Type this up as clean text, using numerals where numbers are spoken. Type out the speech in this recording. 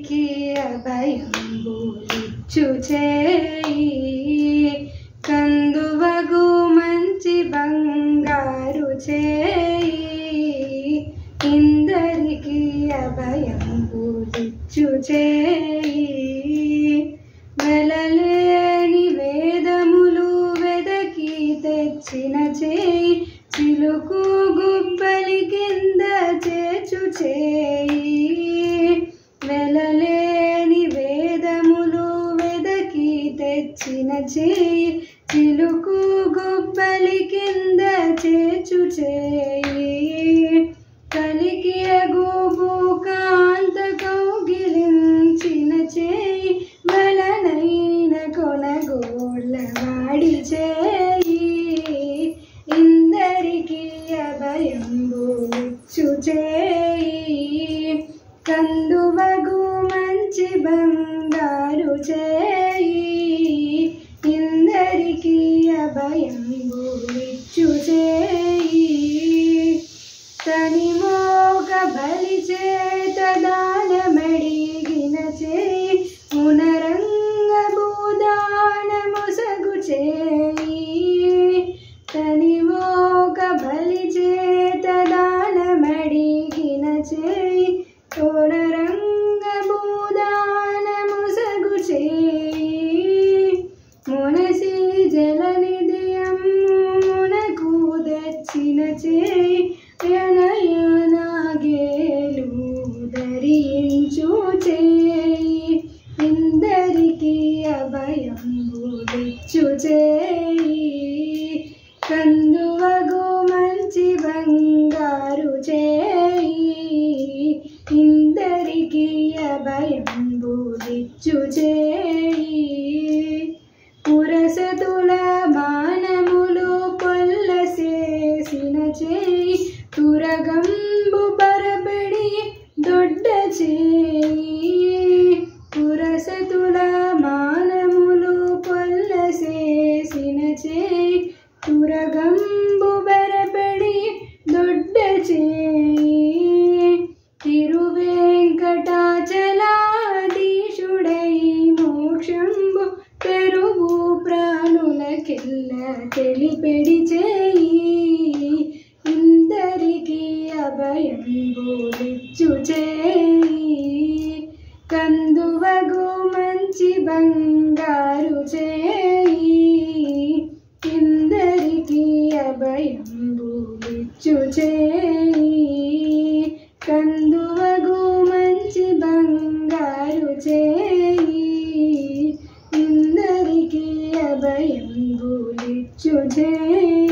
ఇందరికి అభయంబులిచ్చు చేయి కందువగు మంచి బంగారు చేయి ఇందరికి అభయంబులిచ్చు చేయి వెలలేని వేదములు వెదకి తెచ్చిన చేయి చిలుకు గుబ్బలి కింద చేచు చేయి వెలలేని వేదములు వెదకి తెచ్చిన చేయి చిలుకు గుబ్బలి కింద చేచు చేయి కలికి ఎగుబు కాంత కౌగిలించిన చేయి బలనైన కొనగోళ్ళ వాడి చేయి ఇందరికి అభయంబులిచ్చు చేయి కందువగు మంచి బంగారు చేయి ఇందరికి అభయంబులిచ్చు చేయి తనిమోక బలి చేత దానమడిగిన చేయి మునరంగ భూదాన ముసగు చేయి తనిమోక బలి చేత దానమడిగిన చేయి మునరంగ భూదాన ముసగు చేయి మునసి జలనిధియమునకు తెచ్చిన చేయి యనయనాగేలు ధరించు చేయి ఇందరికి అభయంబులిచ్చు చేయి కందువగు మంచి బంగారు చేయి ఇందరికి అభయంబులిచ్చు చేయి పురసతుల బాణములు కొల్లసేసిన చేయి తురగంబు బరబడి దొడ్డ చేయి పురసతుల మానములు కొల్లసేసిన చేయి తురగంబు బరబడి దొడ్డ చేయి తిరువేంకటాచలాధీశుడై మోక్షంబు పెరుగు ప్రాణులకెల్ల తెలిపెడి చేయి ఇందరికి అభయంబులిచ్చు చేయి కందువగు మంచి బంగారు చేయి ఇందరికి అభయంబులిచ్చు చేయి కందువగు మంచి బంగారు చేయి ఇందరికి అభయంబులిచ్చు చేయి